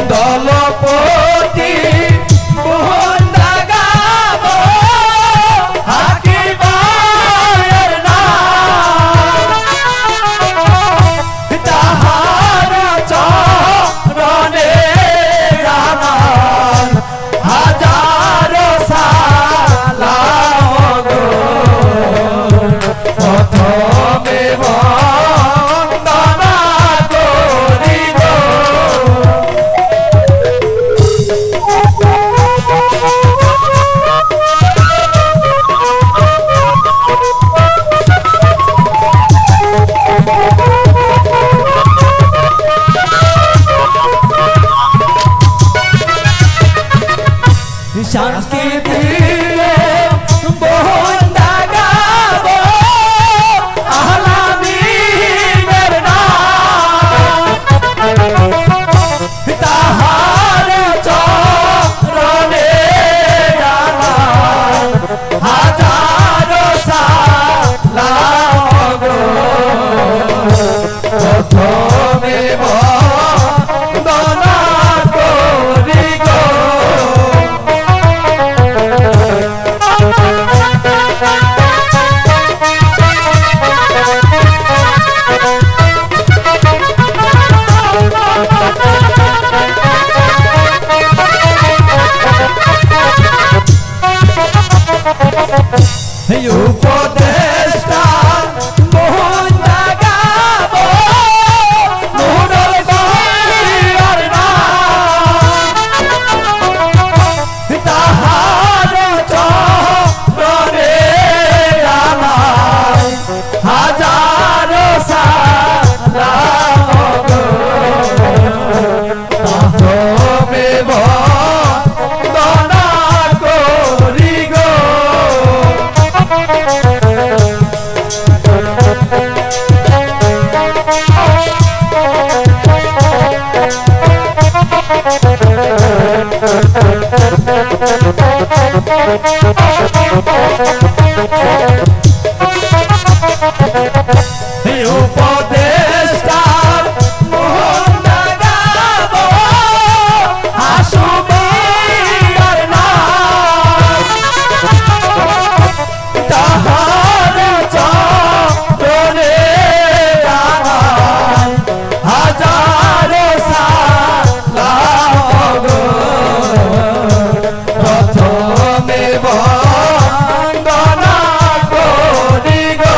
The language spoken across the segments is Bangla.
দলপতি মোহন গাবো উপদেষ্টা মোহন জাগাবো মোহনের গহিয়ার নাম তাহার চরণে আমার হাজারো সালাম গো তাহবে বন্দনা করি গো উপদেষ্টা মোহন জাগাবো হাসুবিয়ার নাম তাহার চরণে আমার হাজারো সালাম গো প্রথমে বন্দনা করি গো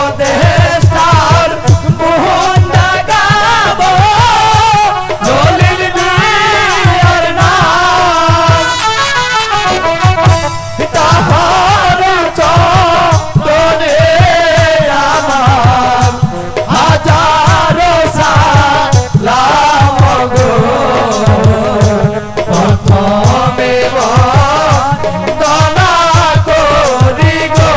উপদেষ্টার মোহন জাগাবো দলিল দিয়ার নাম তাহার চরণে আমার হাজারো সালাম গো প্রথমে বন্দনা করি গো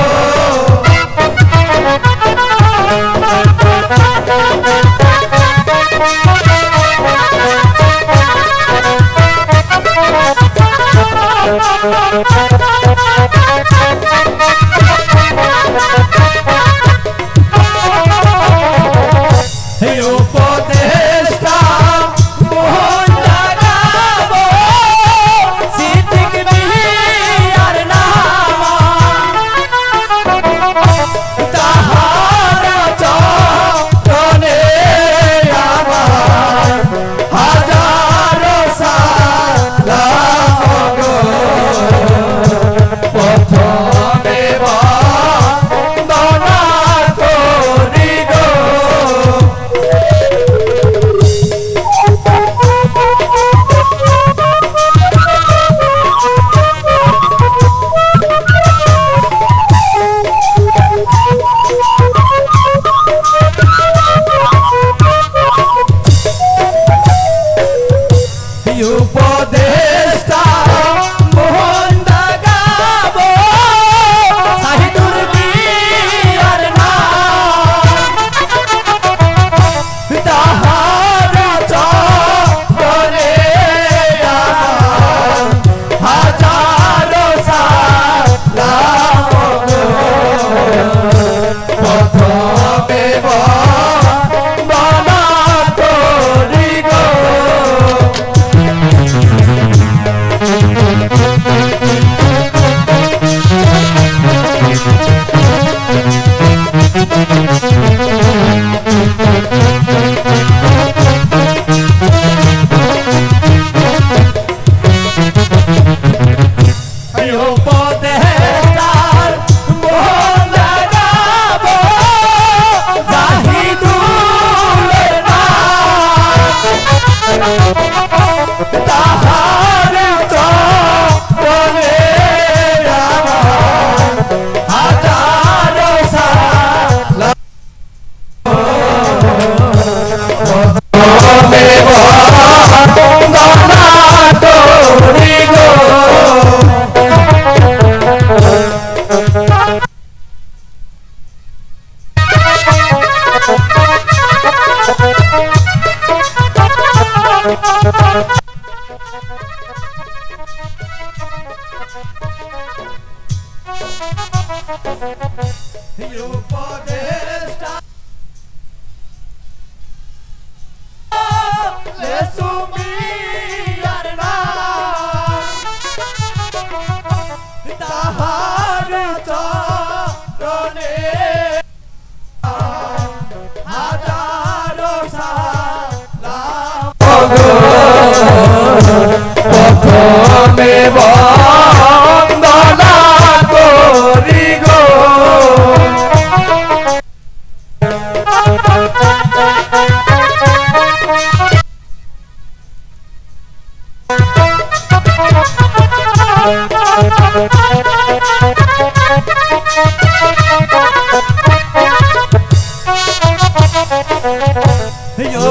উপদেষ্টা মোহন জাগাবো সিদ্দিক মিয়ার নাম তাহার চরণে আমার হাজারো সালাম গো প্রথমে বন্দনা করি গো উপদেষ্টা মোহন জাগাবো সাহিদুর মিয়ার নাম তাহার চরণে আমার হাজারো সালাম গো প্রথমে বন্দনা করি গো উপদেষ্টার মোহন জাগাবো জাহিদুলের নাম তাহার চরণে আমার হাজারো সালাম প্রথমে বন্দনা করি গো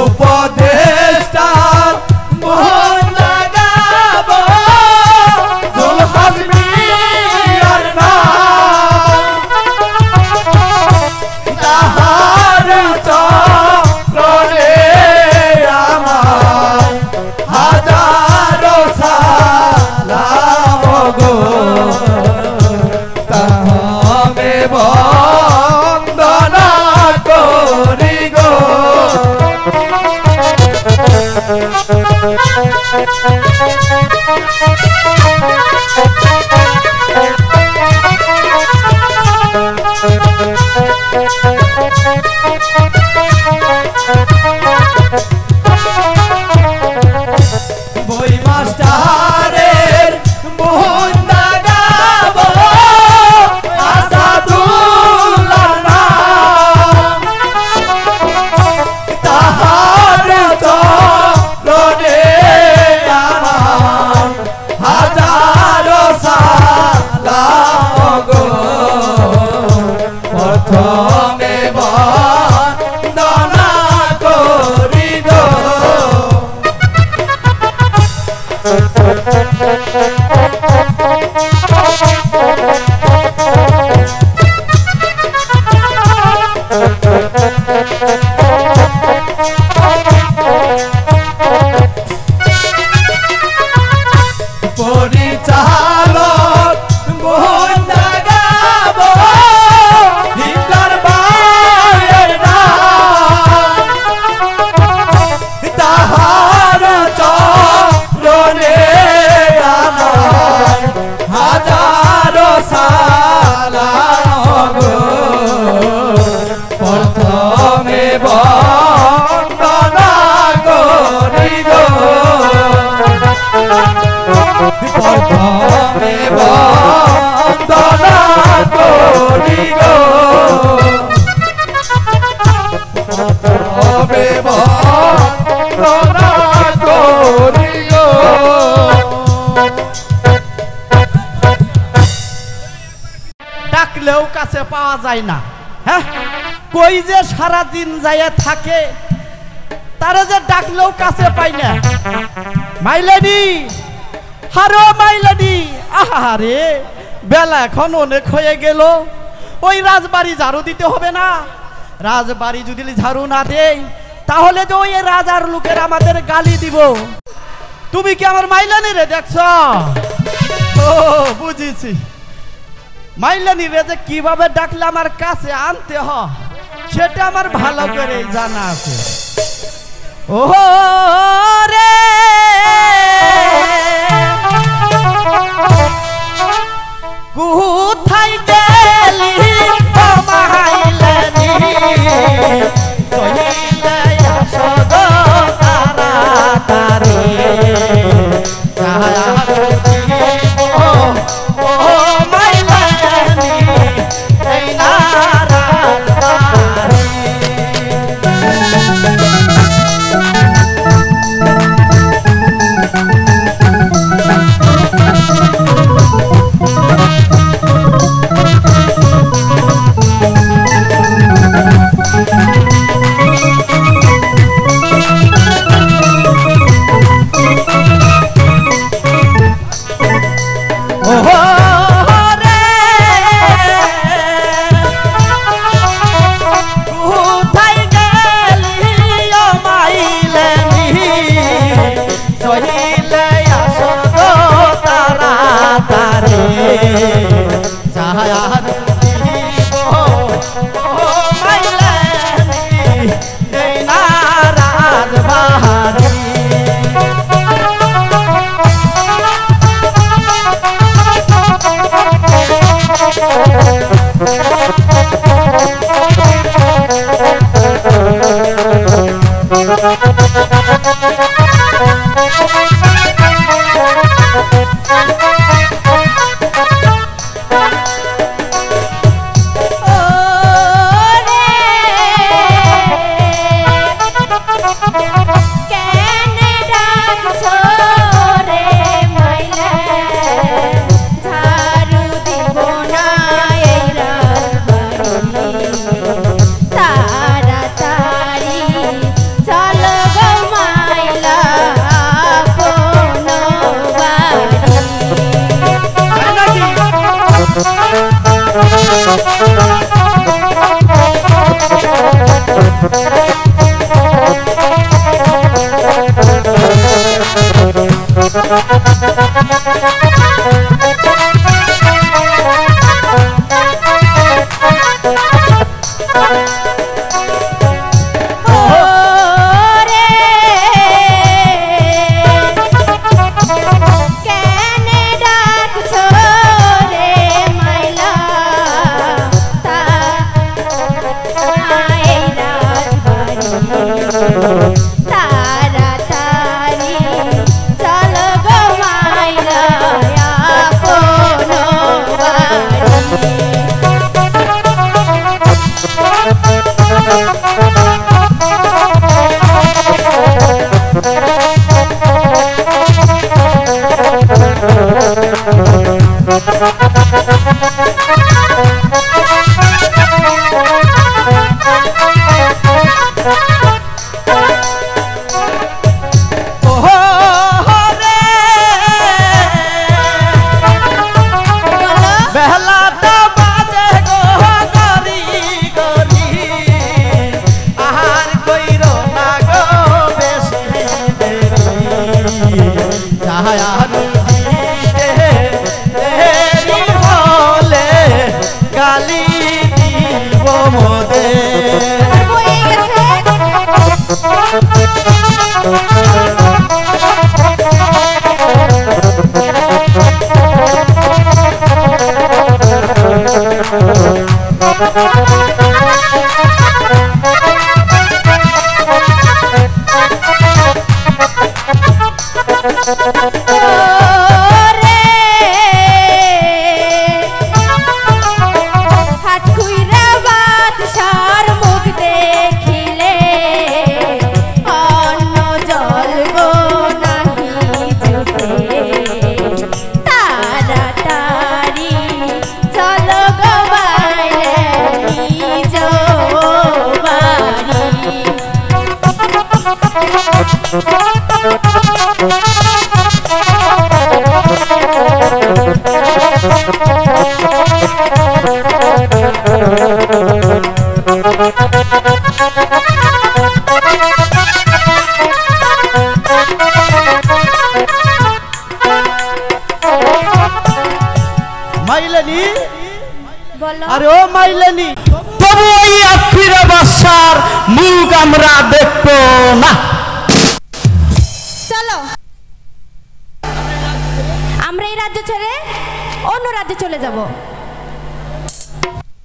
উপদেষ্টার মোহন লাগাবো জুলহাস মিয়ার নাম তাহার চরণে আমার হাজারো সালাম গো তাহাকে বন্দনা করি গো বই মাস্টারের মোহন লাগাবো আসাদুল্লাহ নাম তাহার চরণে আমার হাজারো সালাম গো প্রথমে বন্দনা করি গো পরিচালক মোহন লাগাবো হিটলার মায়ের নাম তাহার চরণে আমার হাজারো সালাম গো প্রথমে বন্দনা করি গো প্রথমে বন্দনা করি গো প্রথমে বন্দনা করি গো ডাকলেও কাছে পাওয়া যায় না। হ্যাঁ, কই যে সারা দিন যাইয়া থাকে, তারা যে ডাকলেও কাছে পাই না। মাইলাডি, হারো মাইলাডি, আহারে বেলা এখন অনেক হয়ে গেল। ওই রাজবাড়ি ঝাড়ু দিতে হবে না? রাজবাড়ি যদি ঝাড়ু না দেই তাহলে তো ওই রাজার লোকের আমাদের গালি দিব। তুমি কি আমার মাইলানি রে দেখছ? ও বুঝেছি, মাইলানি রে যে কিভাবে ডাকলে আমার কাছে আনতে হয় সেটা আমার ভালো করে জানা আছে। ও রে কোথায় গেলি ও মাইলানি, কইলে আসো গো তাড়াতাড়ি, ও মাইলানি এই না রাজবাড়ি। মাইলেনি বলো আরে ও মাইলেনি তবু ওই আখিরে বাসার মুখ আমরা দেখবো না। চলো আমরা এই রাজ্য ছেড়ে অন্য রাজ্যে চলে যাব।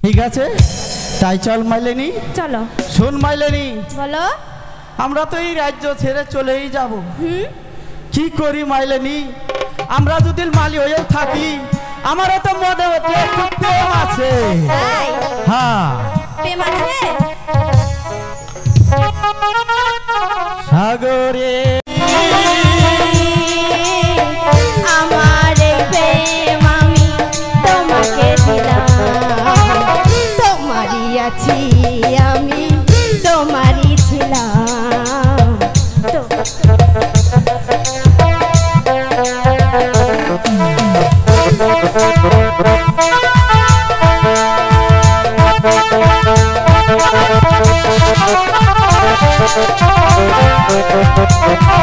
ঠিক আছে তাই চল মাইলেনি। চলো শোন মাইলেনি, বলো। আমরা তো এই রাজ্য ছেড়ে চলেই যাব। হুম কি করি মাইলেনি, আমরা যদি মালি হয়ে থাকি আমারও তো মনে হচ্ছে একটু প্রেম আছে। তাই হ্যাঁ প্রেম আছে। সাগরে আমার এই প্রেম আমি তোমাকে দিলাম, তোমারই আছি আমি তোমারই ছিলাম। Oh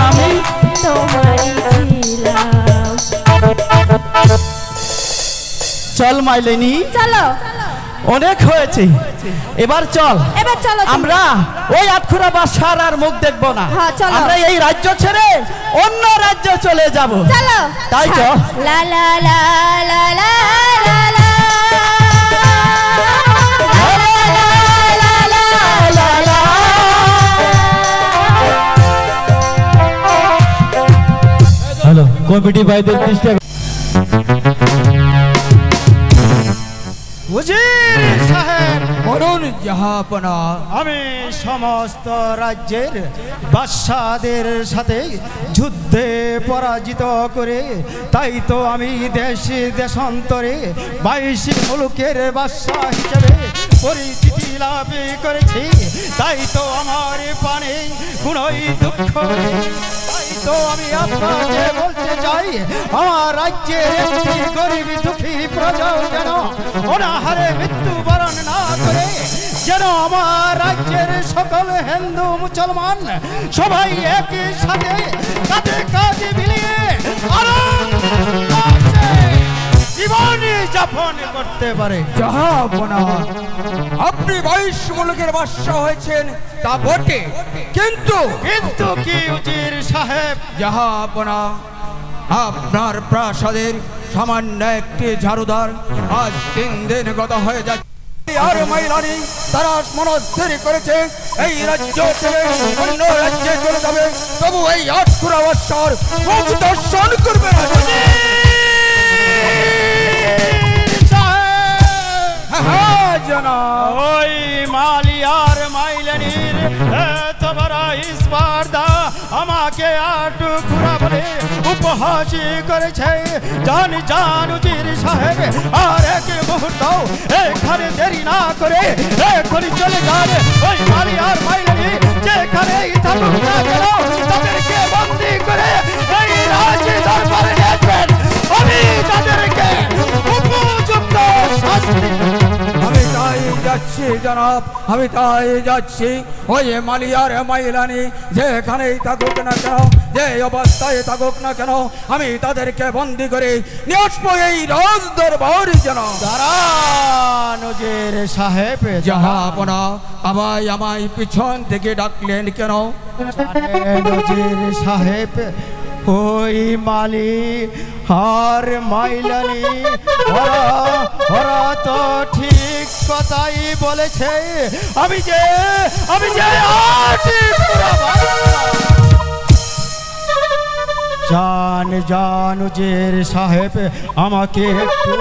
আমি তোমারই ছিলাম। চল মাইলেনি, চলো অনেক হয়েছে, এবার চল এবার চলো তুমি। আমরা ওই আটখুরা বাদশার আর মুখ দেখবো না, হ্যাঁ, চলো। আমরা এই রাজ্য ছেড়ে অন্য রাজ্যে চলে যাব। চলো তাই চল। লা লা লা লা লা লা লা। হ্যালো কমিটি ভাইদের দৃষ্টি উজির সাহেব, বলুন জাহাপনা। আমি সমস্ত রাজ্যের বাদশাদের সাথে যুদ্ধে পরাজিত করে তাই তো আমি দেশান্তরে 22 মুলুকের বাদশা হিসেবে পরিচিতি লাভ করেছি। তাই তো আমার প্রাণে কোনোই দুঃখ নেই। তাই তো আমি আপনাকে বলতে চাই, আমার রাজ্যের একটি গরিব দুঃখী প্রজা যেন অনাহারে মৃত্যুবরণ না করে, যেন আমার রাজ্যের সকল হিন্দু মুসলমান সবাই একই সাথে কাঁধে কাঁধ মিলিয়ে আরামে জীবন যাপন করতে পারে। জাহাপনা, আপনি 22 মুলুকের বাদশা হয়েছেন তা বটে, কিন্তু কিন্তু কি উজির সাহেব? জাহাপনা, আপনার প্রাসাদের সামান্য একটি ঝাড়ুদার আজ 3 দিন গত হয়ে যাচ্ছে। আর মাইলানি তারা মনস্থির করেছে এই রাজ্য ছেড়ে অন্য রাজ্যে চলে যাবে, তবু এই আটকুরা বাদশার মুখ দর্শন করবে না। হ্যাঁ জানাব। ওই মালিয়ার মাইলানির এত বড় স্পর্ধা আমাকে আটকুরা বলে উপহাস করেছে। জান উজির সাহেব, আর এক মুহূর্ত এখানে দেরি না করে এখনই চলে যান। ওই মালিয়ার মাইলানি যেখানেই থাকুক না কেন তাদেরকে বন্দী করে এই রাজ দরবারে নিয়ে আসবেন। আমি তাদেরকে উপযুক্ত শাস্তি। আমি তাই যাচ্ছি জনাব, আমি তাই যাচ্ছি। ওই মালিয়ার মাইলানি যেখানেই থাকুক না কেন, যে অবস্থায় থাকুক না কেন, আমি তাদেরকে বন্দি করে নিয়ে আসবো এই রাজ দরবার। জনাব দাঁড়ান উজির সাহেব, জাহাপনা, আবাই আমায় পিছন থেকে ডাকলেন কেন? জানেন উজির সাহেব, ওই মালি আর মাইলানি ওরা তো ঠিক কথাই বলেছে। আমি যে জান উজির সাহেব, আমাকে একটু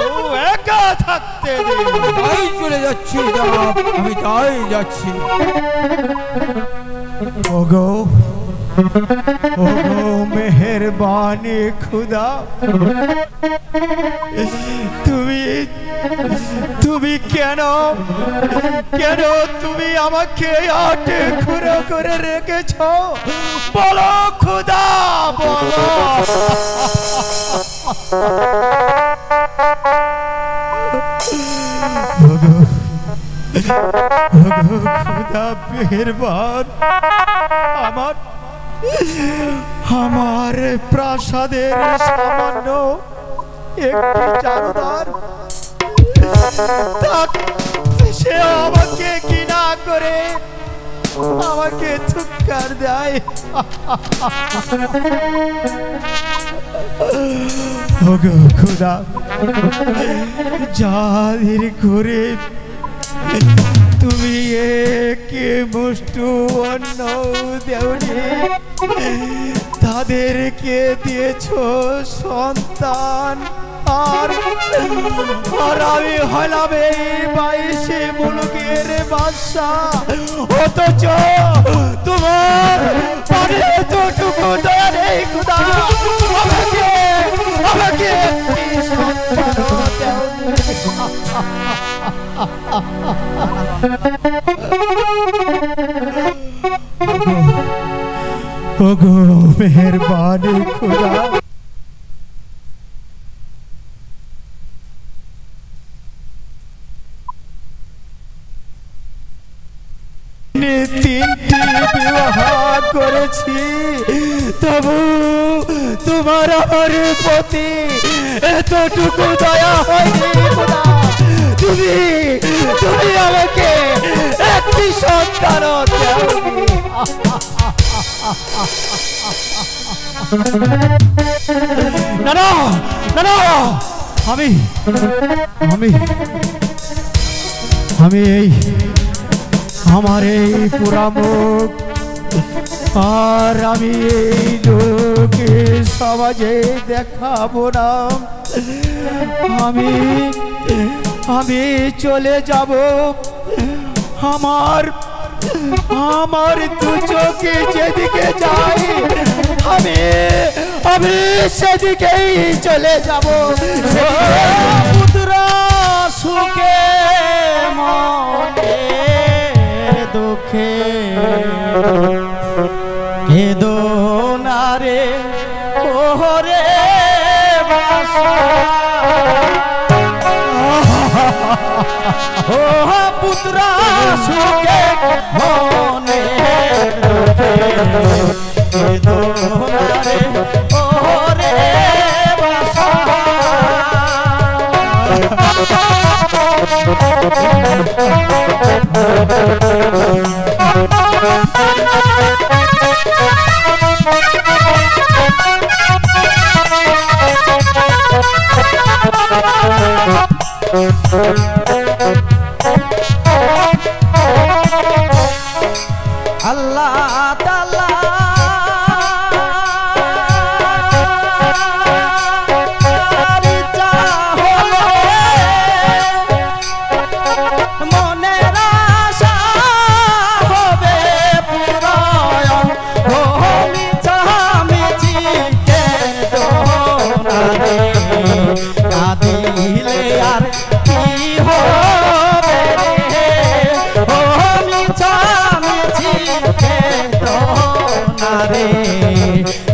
একা থাকতে দিন। তাই চলে যাচ্ছি জনাব, আমি তাই যাচ্ছি। ওগো মেহেরবানি খুদা, তুমি কেন তুমি আমাকে আটে খুঁড়ো করে রেখেছ? বলো খুদা, বলো। খুদা মেহেরবান, আমার প্রাসাদের সামান্য একটি চারুদার সে আমাকে ঘৃণা করে আমাকে থুক্কার দেয়। ওগো খুদা, জালির করে তুমি একে মুষ্টু অন্ন দেওনি, তাদেরকে দিয়েছ সন্তান, আর আমি হলাম এই 22 মুলুকের বাদশা। অথচ তোমার পারে তোটুকু দয়া নেই খুদা, আমাকে একটি সন্তান দেওনি। ওগো মেহেরবানি খুদা, তিনটি বিবাহ করেছি। করেছি, তবু তোমার আমার প্রতি এতটুকু দয়া হয়নি খোদা। তুমি তুমি আমাকে একটি সন্তান দাওনি। না না না না, আমি আমি আমি এই আমার এই পুরা মুখ আর আমি এই লোকে সমাজে দেখাবো না। আমি আমি চলে যাব, আমার আমার দু চোখে যেদিকে যাই আমি আমি সেদিকেই চলে যাব। পুত্রা সুখে মনে দুঃখে কেদো না রে ওরে বাসা। ও পুত্রা সুখে মনে দুঃখে কেদো না রে ওরে বাসা। আল্লাহ তাআলা মনের আশা হবে পুরায়ণ। ও মিছামিছি কেদো না রে, কাঁদিলে আর কি হবে রে। ও মিছামিছি কেদো না রে,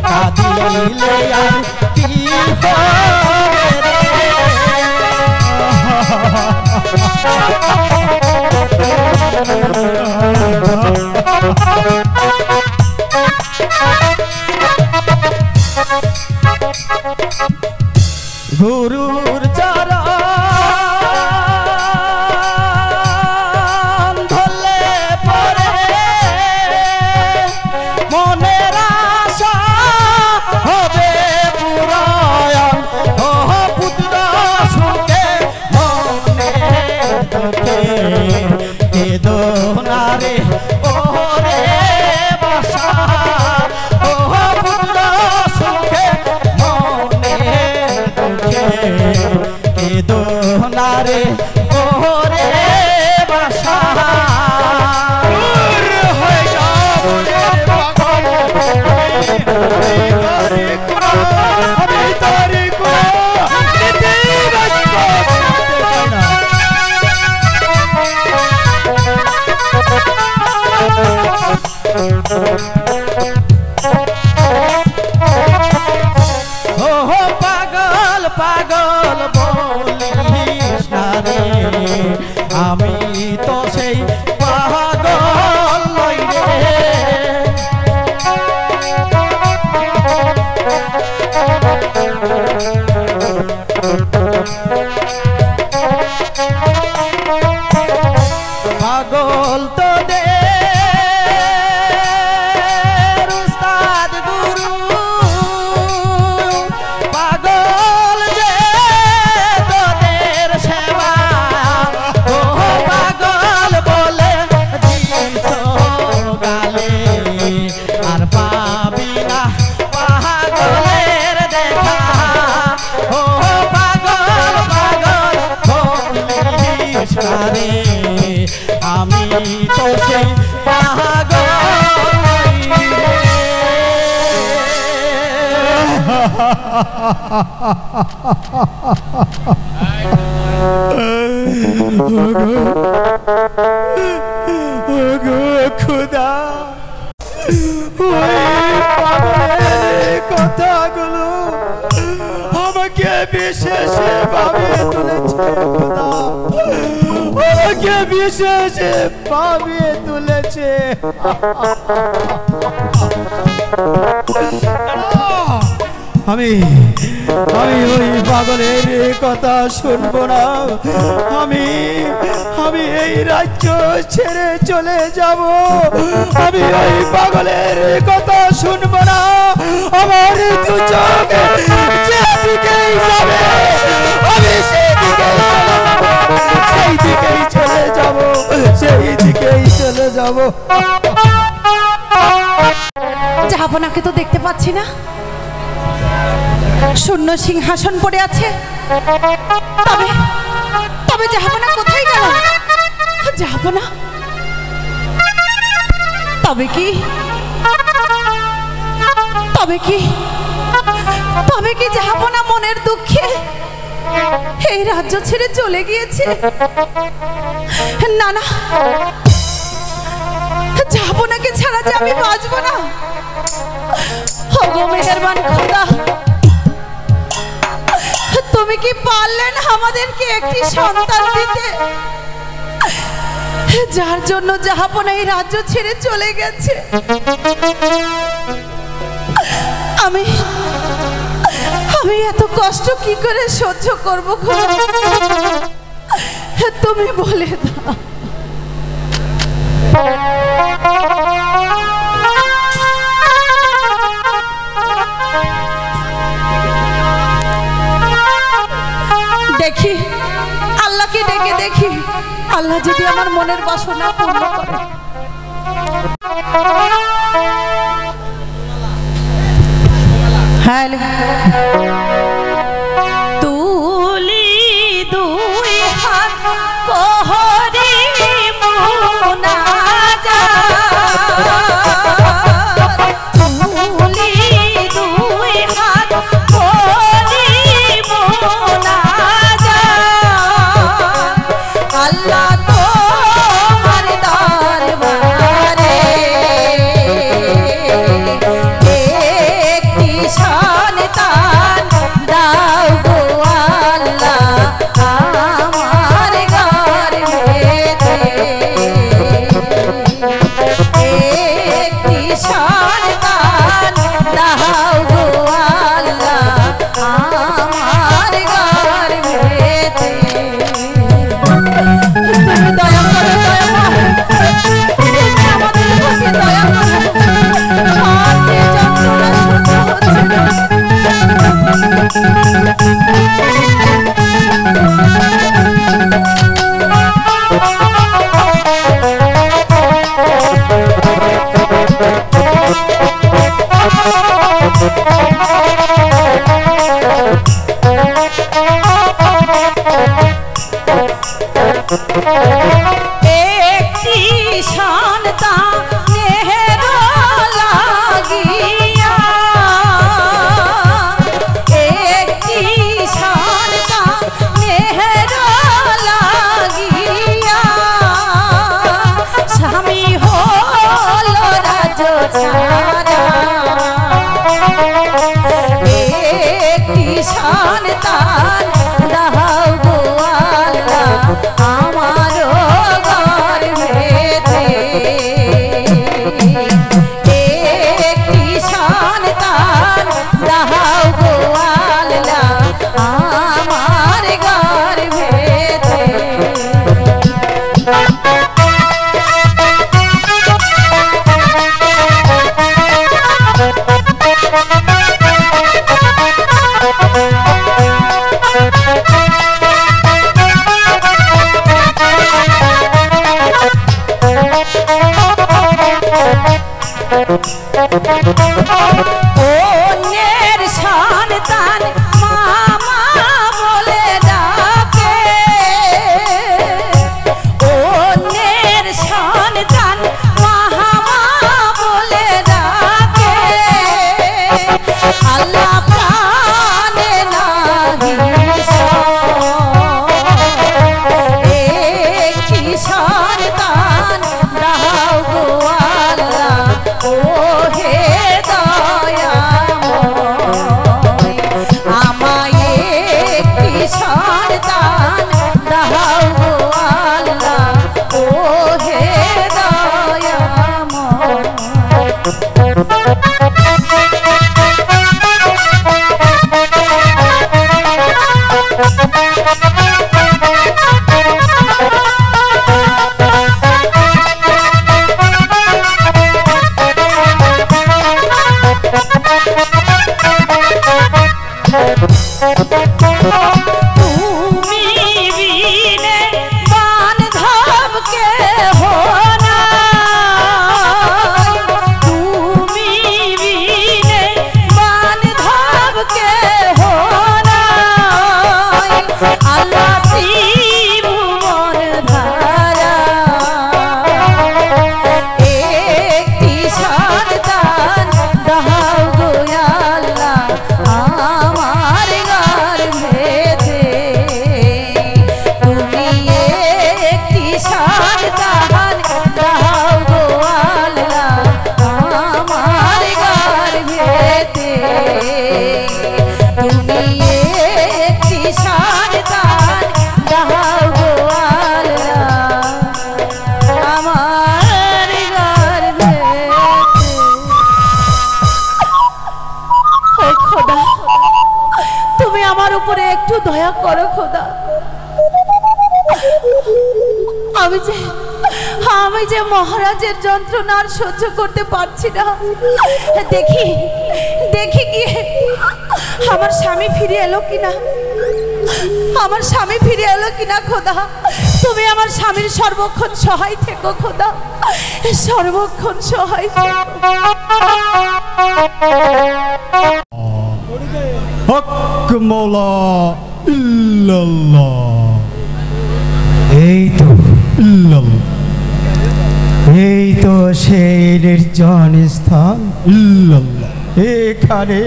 কাঁদিলে আর কি হবে রে। গুরুর চরণ ধরলে পরে মনের আশা হবে পুরায়ণ। ও পুত্র সুখে মনে দুঃখে কেদো না রে ওরে বাসা। ও পুত্র সুখে মনে দুঃখে কেদো না রে ওরে বাসা। ও পাগল পাগল বলিস না রে, আমি তো সেই পাগল নই রে। পাগল তো দে উস্তাদ গুরু, পাগল যে তোদের সেবা। ও পাগল বলে দিছ গালে, আর পাবি না পাগলের দেখা। ও পাগল পাগল বলিস না রে, আমি তো সেই পাগল নই রে। খুদা, ওই পাগলের কথাগুলো আমাকে বিশেষ ভাবে তুলেছে খোদা, আমাকে বিশেষ ভাবে তুলেছে। আমি আমি ওই পাগলের কথা শুনবো না। আমি আমি এই রাজ্য ছেড়ে চলে যাব। আমি ওই পাগলের কথা শুনবো না। আমার দু চোখ যেদিকেই যাবে আমি সেই দিকেই চলে যাব, সেই দিকেই চলে যাব। জাহাপনাকে তো দেখতে পাচ্ছি না, শূন্য সিংহাসন পড়ে আছে। তবে তবে জাহাপনা কোথায় গেল? জাহাপনা তবে কি তবে কি তবে কি জাহাপনা মনের দুঃখে এই রাজ্য ছেড়ে চলে গিয়েছে? না না, জাহাপনাকে ছাড়া যে আমি বাঁচবো না। ওগো মেহেরবান খোদা, তুমি কি পারলেন আমাদেরকে একটি সন্তান দিতে, যার জন্য জাহাপনা এই রাজ্য ছেড়ে চলে গেছে? আমি আমি এত কষ্ট কি করে সহ্য করবো খোদা, তুমি বলে দাও। দেখি আল্লাহকে ডেকে দেখি, আল্লাহ যদি আমার মনের বাসনা পূর্ণ করে। হ্যালো, তুলি দুই হাত কোহরে মুনাজাত, তুলি দুই হাত কোহরে মুনাজাত, আল্লাহ তোমার দরবারে একটি সন্তান দাও গো আল্লাহ আমার গর্ভেতে, একটি সন্তান দাও গো আল্লাহ আমার গর্ভেতে। তুমি দয়া করো, আমাদের প্রতি দয়া করো, আর যে যন্ত্রণা সহ্য হচ্ছে না। একটি সন্তানের লাগিয়া, একটি সন্তানের লাগিয়া, স্বামী হলো রাজ্য ছাড়া, একটি সন্তান দাও গো আল্লাহ আমারও আমার উপরে একটু দয়া করো খোদা। আমি যে মহারাজের যন্ত্রণা আর সহ্য করতে পারছি না। দেখি দেখি গিয়ে আমার স্বামী ফিরে এলো কিনা, আমার স্বামী ফিরে এলো কিনা খোদা। তুমি আমার স্বামীর সর্বক্ষণ সহায় থেকো খোদা, সর্বক্ষণ সহায়। হক মৌলা ইল্লাল্লাহ। এই তো ইল্লাল্লাহ। এই তো সেই নির্জন স্থান। ইল্লাল্লাহ। এখানে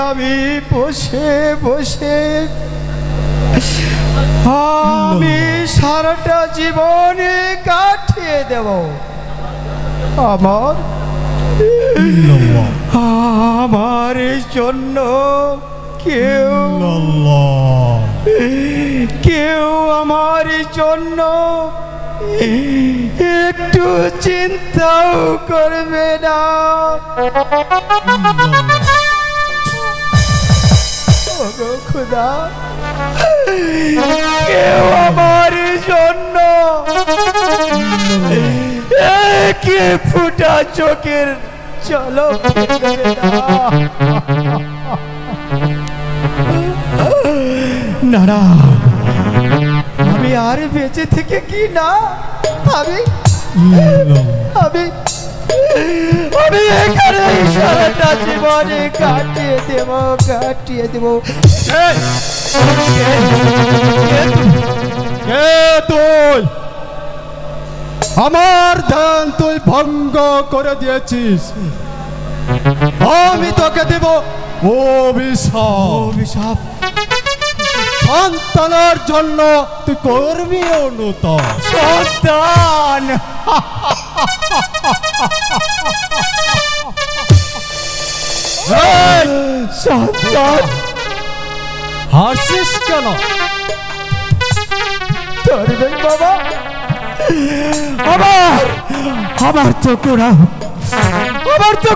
আমি বসে বসে আমি সারাটা জীবনে কাটিয়ে দেব। আমার জন্য কেউ আমার জন্য একটু চিন্তাও করবে না। খোদা, কেউ আমার জন্য কে ফুটা চোখের চলো না না, আমি আর বেঁচে থেকে কি না, আমি এখানে সারাটা জীবনে কাটিয়ে দেব। তুই আমার ধ্যান তুই ভঙ্গ করে দিয়েছিস। আমি তোকে দেব অভিশাপ। সন্তানের জন্য তুই করবি অনুতপ। সন্তান, সন্তান হাসিস কেন? ধরবেন বাবা, আমার তো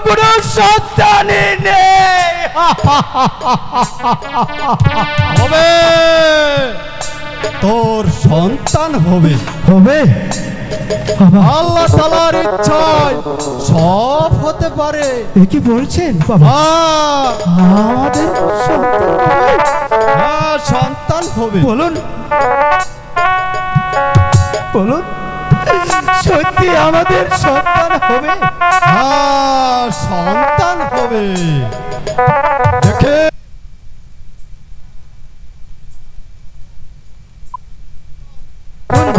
কোনো সন্তানই নেই। হবে, তোর সন্তান হবে। আল্লাহ তাআলার ইচ্ছায় সব হতে পারে। কি বলছেন বাবা? আমাদের সন্তান হবে। বলুন সত্যি আমাদের সন্তান হবে? সন্তান হবে। দেখে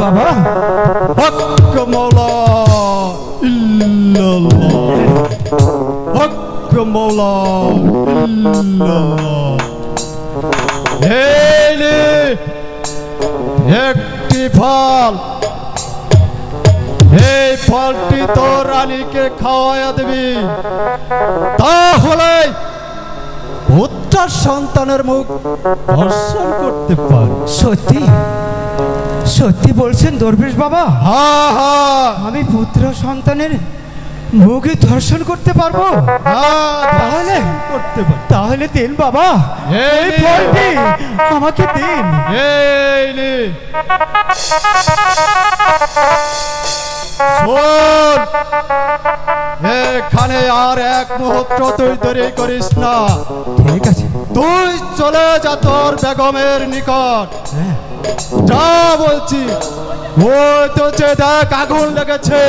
বাবা, হক মৌলা ইল্লাল্লাহ। হক মৌলা ইল্লাল্লাহ। এই নে একটি ফল, এই ফলটি তোর রানীকে খাওয়াইয়া দিবি, তাহলে পুত্র সন্তানের মুখ দর্শন করতে পার। সত্যি বলছেন দরবেশ বাবা? আমি পুত্র সন্তানের মুখে দর্শন করতে পারবো? তাহলে দিন বাবা, এই ফলটি আমাকে দিন। শোন, এখানে আর এক মুহূর্ত তুই দেরি করিস না। ঠিক আছে, তুই চলে যা তোর বেগমের নিকট। যা বলছি। ওই তো দেখ আগুন লেগেছে,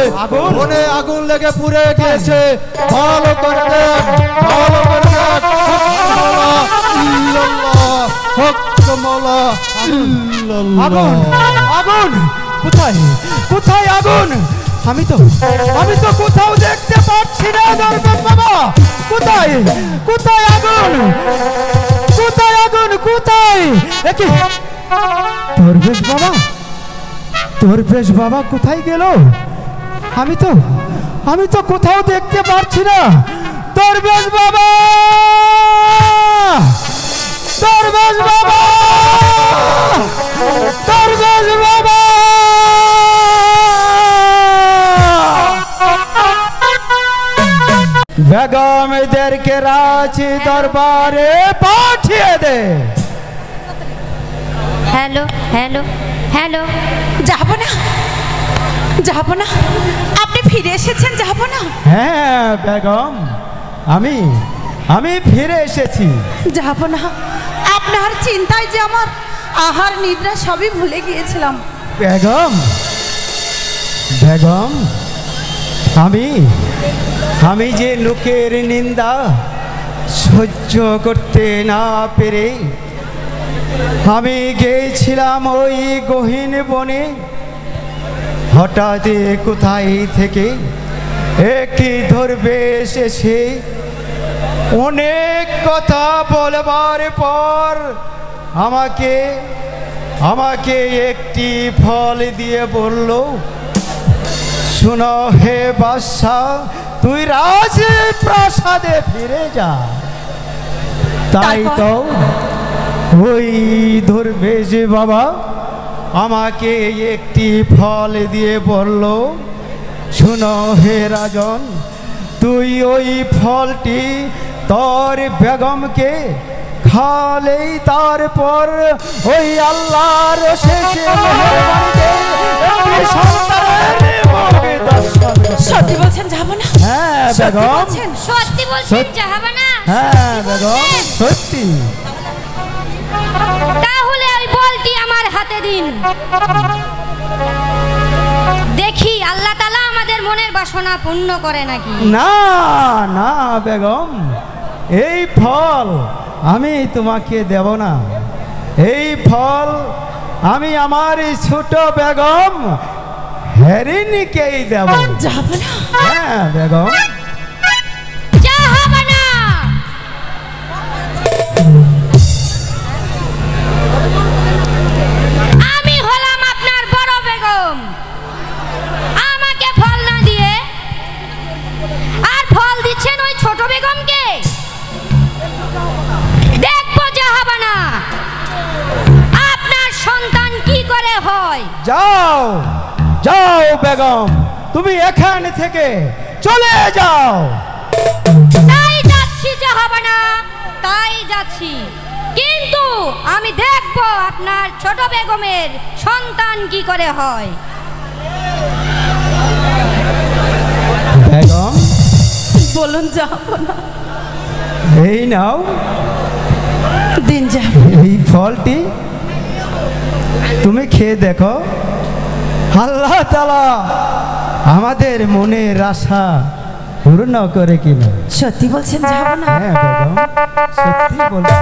আগুন লেগে পুড়ে গিয়েছে। ভালো করে দেখ, ভালো করে দেখ। আগুন, আগুন কোথায়? কোথায় আগুন? আমি তো কোথাও দেখতে পাচ্ছি না দরবেশ বাবা। কোথায় কোথায় আগুন? কোথায় আগুন? কোথায়? দরবেশ বাবা কোথায় গেল? আমি তো কোথাও দেখতে পাচ্ছি না দরবেশ বাবা। দরবেশ বাবা, দরবেশ বাবা। বেগমদেরকে রাজ দরবারে পাঠিয়ে দে। Hello hello hello. যাব না, যাব না, আপনি ফিরে এসেছেন, যাব না। হ্যাঁ বেগম, আমি ফিরে এসেছি। যাব না, আপনার চিন্তায় যে আমার আহার নিদ্রা সবই ভুলে গিয়েছিলাম। বেগম, বেগম, আমি যে লোকের নিন্দা সহ্য করতে না পেরে আমি গিয়েছিলাম ওই গহীন বনে। হঠাৎ কোথায় থেকে একটি দরবেশ এসে অনেক কথা বলবার পর আমাকে একটি ফল দিয়ে বলল, শোনো হে বাদশাহ, তুই রাজ প্রাসাদে ফিরে যা। তাই তো ওই দরবেশ বাবা আমাকে একটি ফল দিয়ে বলল, শোনো হে রাজন, তুই ওই ফলটি তোর বেগমকে খালেই তারপর ওই আল্লাহর শেষে সত্যি বলছেন, যাব না? হ্যাঁ বেগম, সত্যি বলছেন জাহাবানা? হ্যাঁ বেগম, সত্যি। তাহলে ওই বলটি আমার হাতে দিন, দেখি আল্লাহ তাআলা আমাদের মনের বাসনা পূর্ণ করে নাকি। না না বেগম, এই ফল আমি তোমাকে দেব না। এই ফল আমি আমার ছোট বেগম হেরিনকেই দেব। যাব না? হ্যাঁ বেগম। জাহাবানা, আমি হলাম আপনার বড় বেগম, আমাকে ফল না দিয়ে আর ফল দিচ্ছেন ওই ছোট বেগমকে। দেখবো জাহাবানা আপনার সন্তান কি করে হয়। যাও যাও বেগম, তুমি এখান থেকে চলে যাও। তাই যাচ্ছি জাহাবানা, তাই যাচ্ছি, কিন্তু আমি দেখবো আপনার ছোট বেগমের সন্তান কি করে হয়। বেগম, বলুন, যাব না? এই নাও, দিন যাব। এই ফলটি তুমি খেয়ে দেখো, আল্লাহ তাআলা আমাদের মনের আশা পূর্ণ করে কিনা। সত্যি বলছেন, যাব না? হ্যাঁ বেগম, সত্যি বলছি।